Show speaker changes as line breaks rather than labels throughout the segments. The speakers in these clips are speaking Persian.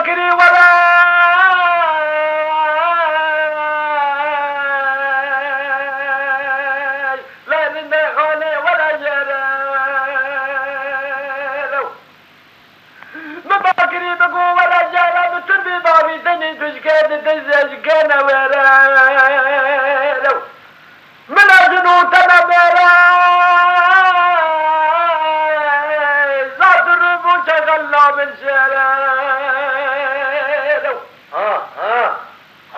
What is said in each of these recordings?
باكري ولا لا نخوني ولا جرالو مباكري بقو ولا جرالو تربي بابي تني تشكاد تزجكنا ورالو من أجنو تنبرا ذات الربو شغلا من شرالو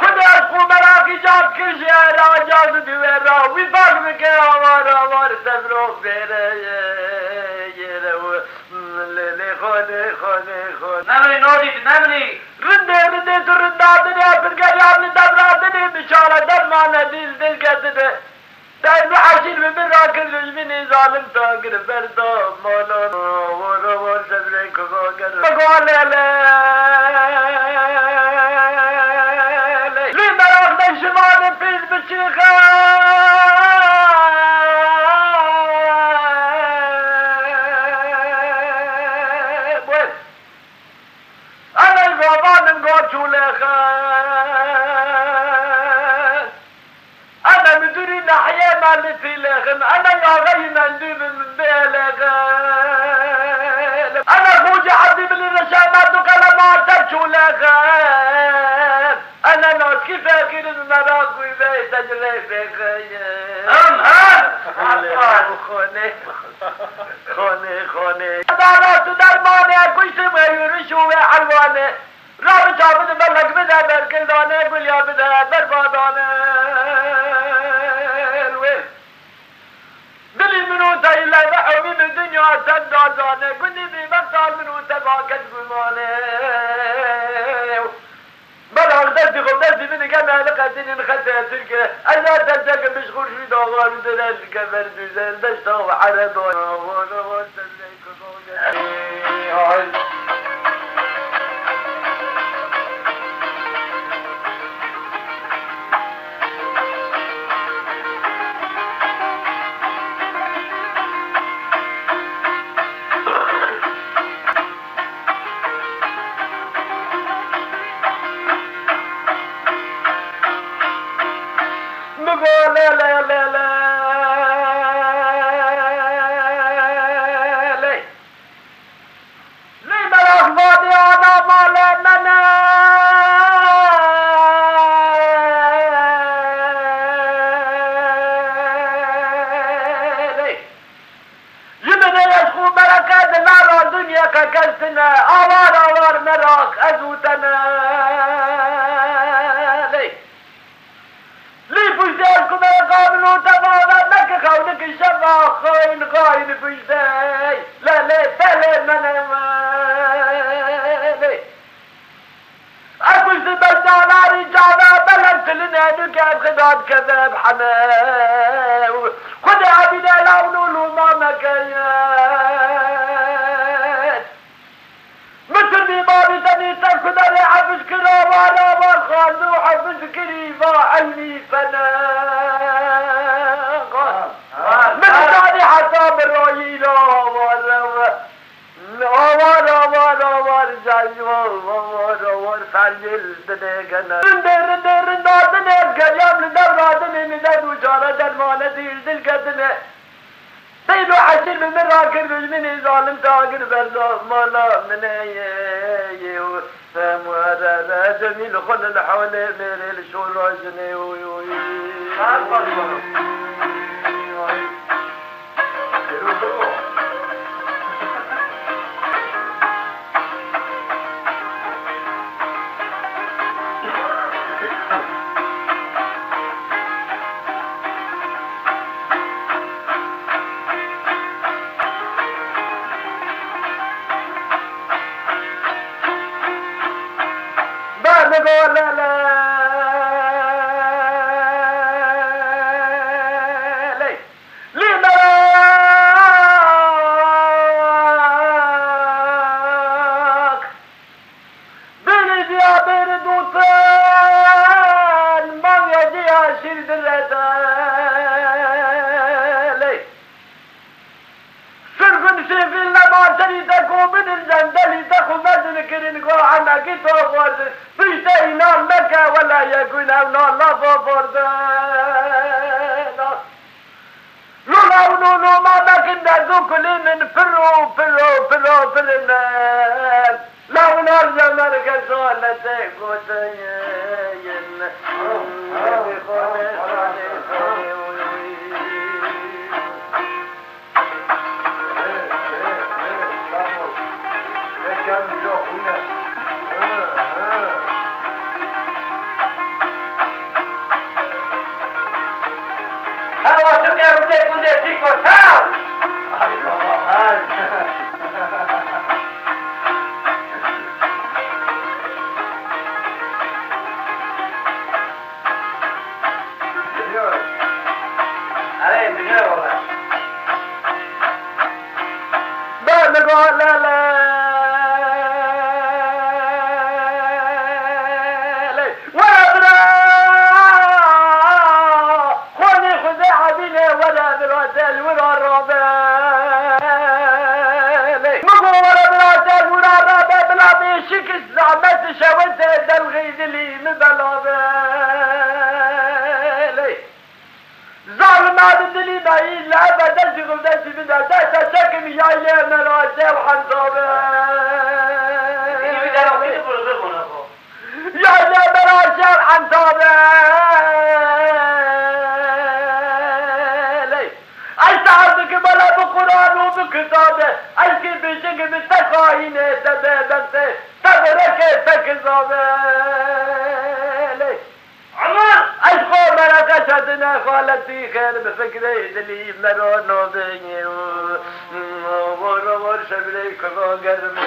خد أشقو مراكي جاب كل شهر عجاز دويرا ويفاق بكي عوار سفروخ بيرا خوني
نمني نودي نمني
رندي ترندادني أفرقريان دبرادني بشارة درمانة دل قدني دايما حاشيل من راكز من ظالم تاقر فردا مولا ورور سبريك فوقر بقول لي مراقنا شمال فيز بالشيخة أنا الغابان نقول شو لخا أنا مدري نحيا مالي في لخم أنا يا غي مندوب من بلغم أنا خوجي حبيب الرشامات وكلمة تبشو لخم أنا ناس كيف أكيد المراق ويبيت أجري في خيام خوني دارات درماني كل شيء يرشوا حلواني رابط شابد بلق بدا بركلداني قل يا بدا برباداني دلي منو تايلا بحومي من الدنيا تندازاني كني بي مقصال منو تباكت قماني بلغ دزي من كما لقدني نخطي تلك أنا تلتك مشغول في دوغان ودلال كبر دوزال دشتا وحردون آوار مراك أزوتنا لي بجدالكم يقابلوا تبالا لك خونك الشفا خاين خاين بجداي لا تلي من مالي أقول سبسانا رجالا بلنت لنا نكاد خداد كذاب حماو خد عبنا لونو لما مكيات مثل ببابي تاني تاكد لي حبس كرا وانا والخالو حبس كريفا عيني فناغ مثل تاني حتى بالرأينا وار جاي وار فعيل دنيقنا رندادني قريام لدبرادني ندادو جارة درمانة ديل دل قدني سيدو حشيل من راكر بجمني ظالم تاقر برزا مالا من ايه فموارا جميل خل الحولي ميري الشورا جني نقول لا لي مراك برد يا برد وطال ما يجي عشير دلتالي سرقن سيف اللي ما تريدكو من الجندل تاخو مدن كرنكو عنا كتاب برد بیشتر اینا مکه ولا یکون اونا لفا برده لولا ونونو ما مكن دازو كلين فرو فرو فرو فرنا لو نرجع مركز ولا تيكوتين خالتي خير بفكري دلي مرونو بيني ورا شبلي كما قرب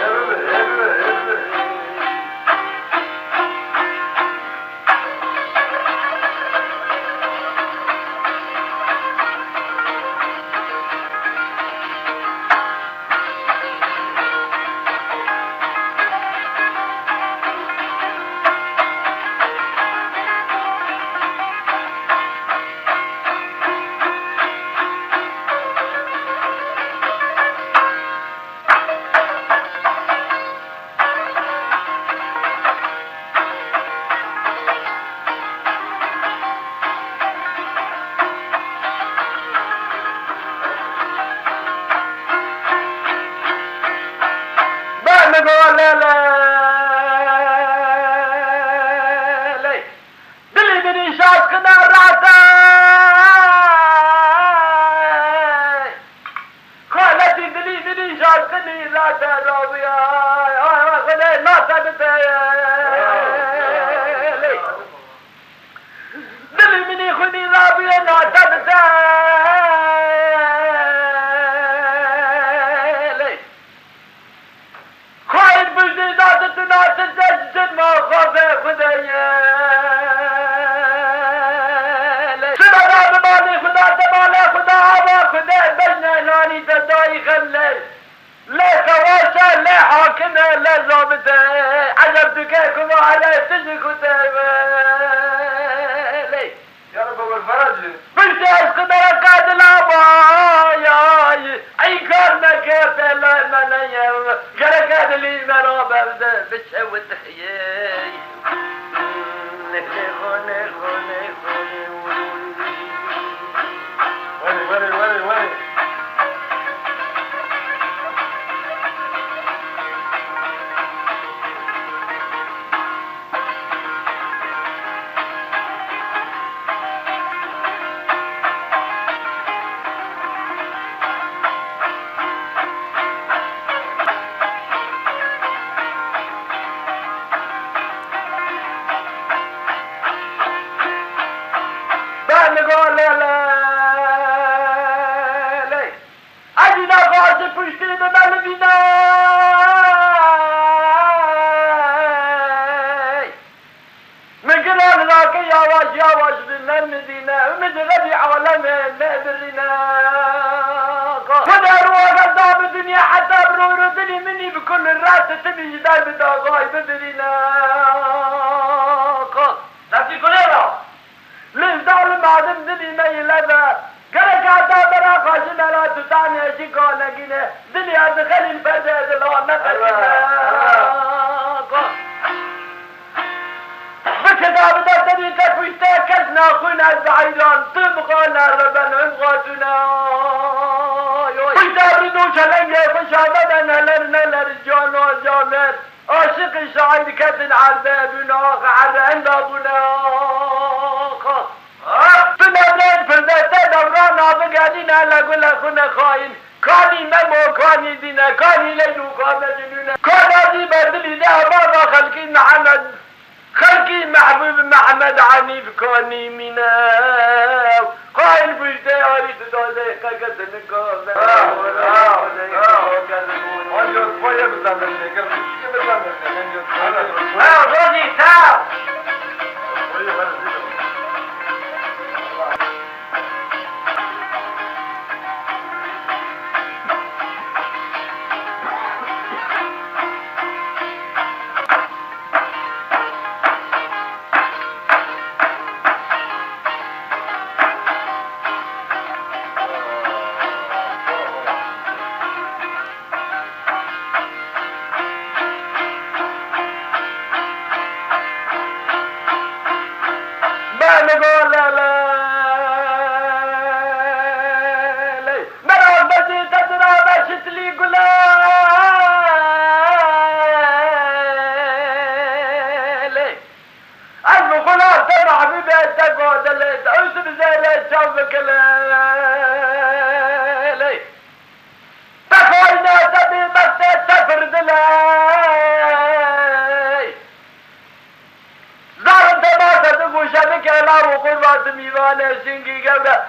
خون از عیران طبقا نربن انقاتنا بیتر دو چلنگ خوش آمدن نلر جان و جامر عاشق شاعر کتن عربه بناخ عربه اندابونا تو نبرد پردسته دوران آبگردین لگل خون خواهین کانی ممو کانی دینه کانی لیلو کامه جنونه کانازی بردلی ده بابا خلقی محمد خلقی محبوب محمد عنیف کانی مینه قائل بجده آری تو داده قاقت نکامه آنجا پایه بزنده نگم چی بزنده نگم روزی تا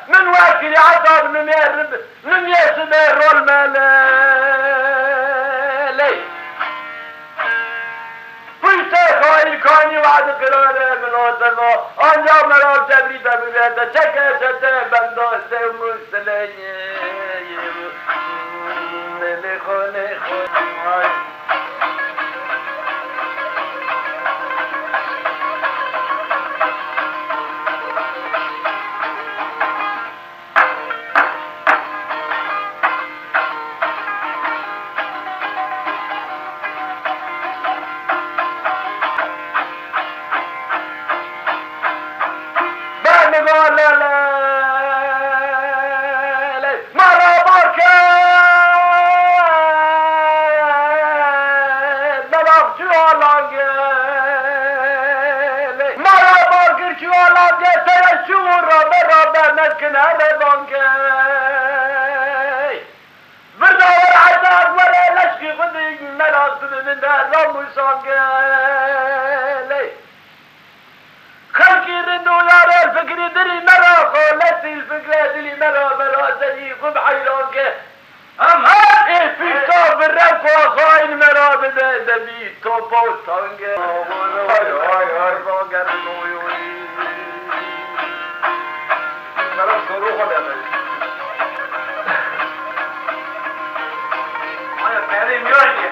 من واكل عطاب نميس بيرول مالي بيسا خواهي كاني وعد قراره من وطنه آنجا مراب تبريد بلده چكه شده بنداسته ومسلنه خونه خلقي رنو يا الفكر دري مرا خولتي الفكرة دلي مرا زي خب حيرانك هم هاي في صوب الرب وخاين مرا بده دبي توبو تانك هاي باقر نويوي مرا صروخ لأمي هاي پہلے میوڑی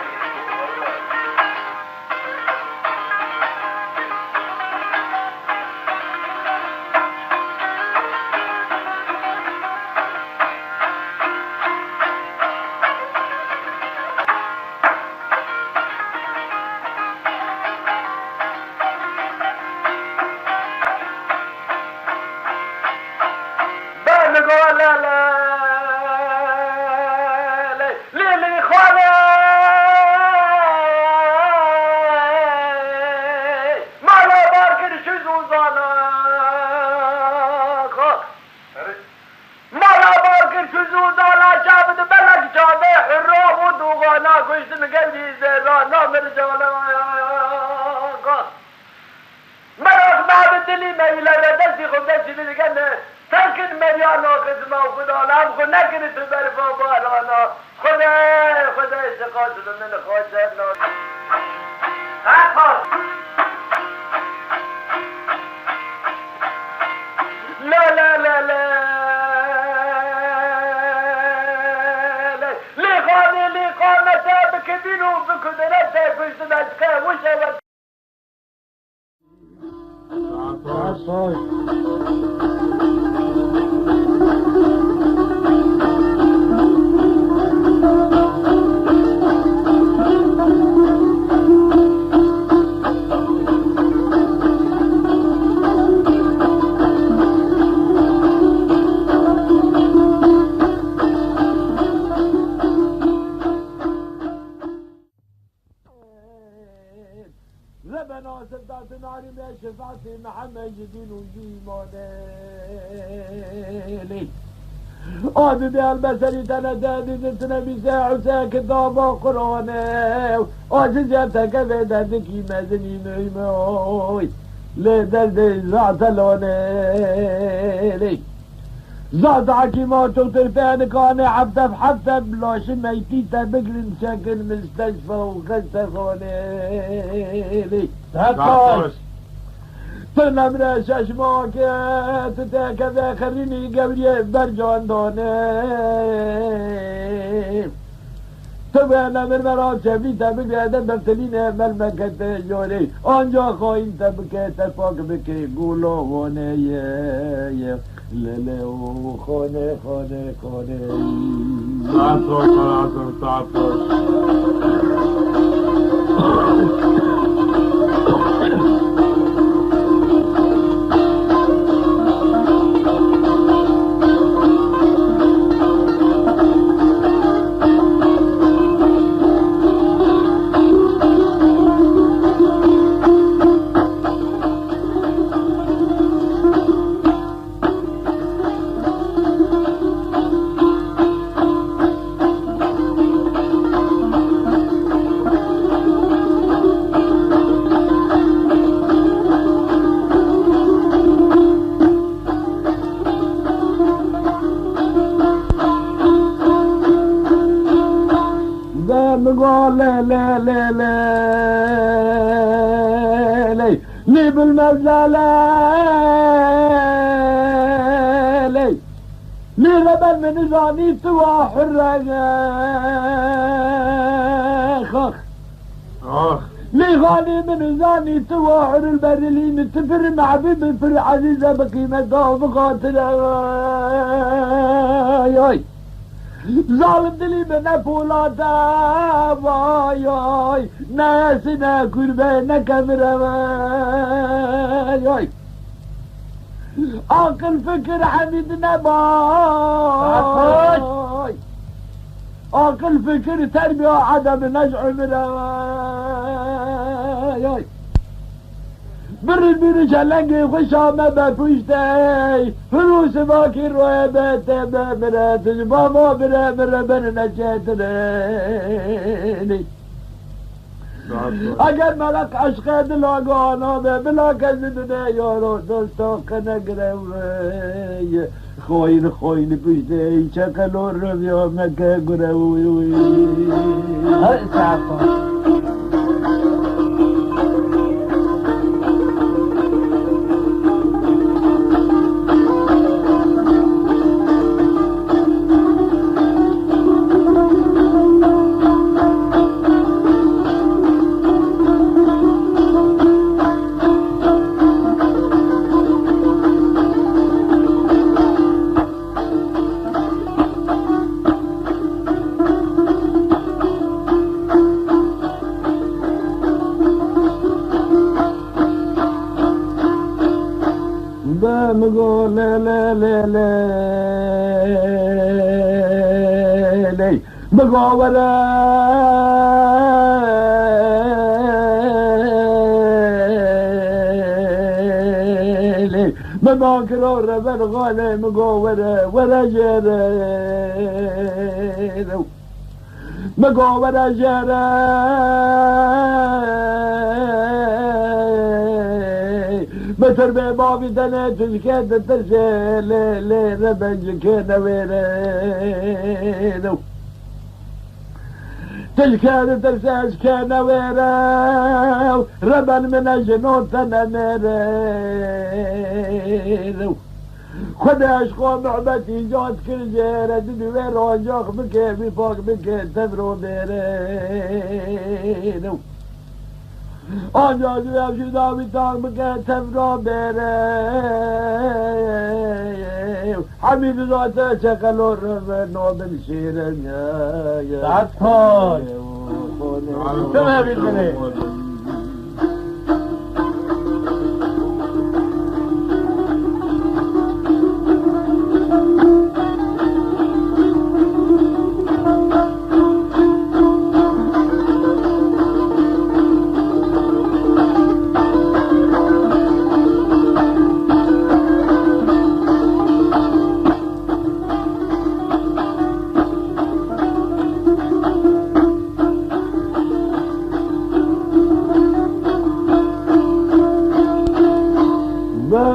ربنا سدات ناري من شفاعتي محمد جدين وجيماني لي عدد البشري تندادي جنتنا بساع كتابا قرآني عجزتك بددكي مدني ميموي لدرد زعتلوني لي زاد عكيمات وطرفان كان حتى بحتى بلاش ميتيتا بقل ساكن مستشفى وخسة خوني
تهكوش
تنمنا ششماك تتاكذا خريني قبلي برجان دوني تبعنا من مرات شفيتا بقل هذا بفتلين ملمكة جولي آنجا خواهين تبكي تفاق بكي قولو هوني لله خانه خانه خانه
تعطش
لا لا لا لا لي لي بالمزالة لي لي غبل من زاني سوا حرق خخ لي غالي من زاني سوا حر البرلين تفر مع بيب فر عزيزة بقيمة بقاتل ياي ظالم دلی به نپولادا وای وای ناسی نکربه نکمره وای عقل فکر حمید نبای عقل فکر تربیه عدم نجع مره وای بر شلنگی خوش آمد بپوشتی فروس باکی روی بیته بمره تجباما بره بر نچهتنی اگر ملک عشق دلاگانا بلا کسی دونه یارو دوستا کنگره خوین پوشتی چکلو رو بیا مکه گره لا لا لا لا لي مقاورة لي مباكر الربن غالي مقاورة ولا جرى مقاورة جرى بتر به بابی دنه تشکه دترشه لی ربنج که نویره تشکه دترشه اشکه نویره ربن من جنوت نمیره خود عشقا محبت ایجاد کرده ردی و راجاق بکه بیفاق بکه تبرو بیره آنجا جواب شده بیتان بکه تفرا بره حمید ذاته چکلو رو نوبل شیرن
ساعت کن تمام بیدنه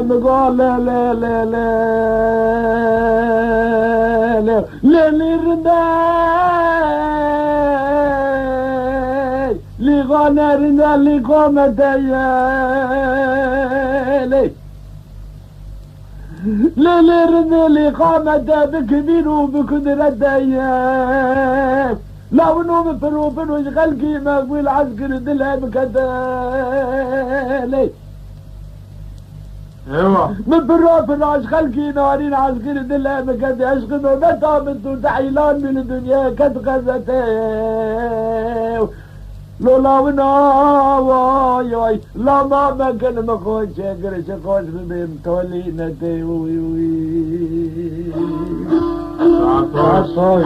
مقال لا لا لا لا لا لا لرداي لغنرنا لقامتي للرنا لقامتي بكبير وبكدرتي لو نوم فروفن وشغل كيما والعسكر دلها بكتالي
ايوه
من فروفن وشغل كي نارين عسكر دلها بكتالي عشق متى بنتو تحيلان من الدنيا كتغزتي لولا وناواي واي لا ما مكان مخون شكر شكوش ببين تولي نتي وي وي
ساعتوش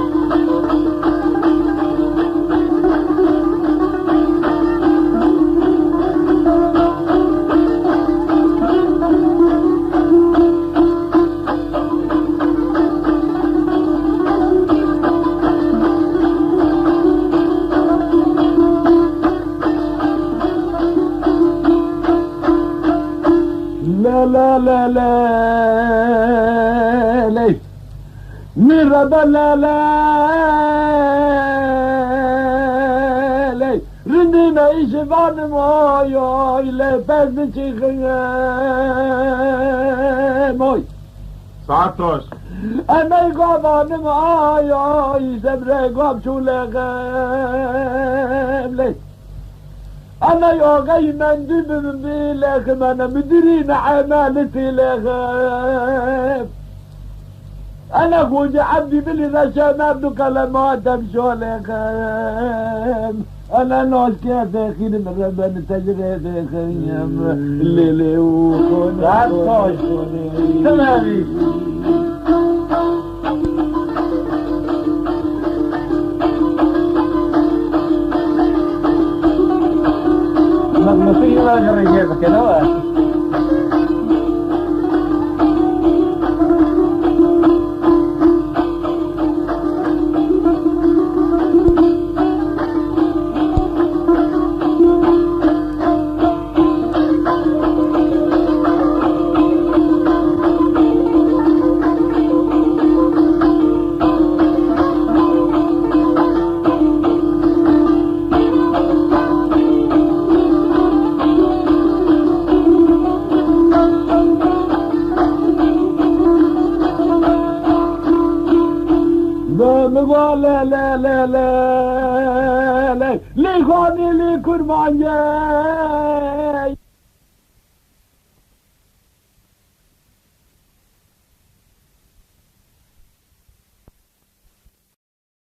لا لا لا لا لا من ربا لا لا لا رندنا يشفان مايا إلا بس ماي
ساعتوش
أنا يقابان مايا يسبر يقاب شو لغام لي أنا يوغي من دبن بلغم أنا مدرين عمالتي لغم أنا خوج عبدي بالإذا شمال كلمات أمشو لغم أنا ناس كيف أخير من ربنا تجري خيم الليلي وخون عطاش تمامي ما في ما غير كده لا لا لا لا لا لي خاني لي كرمانيا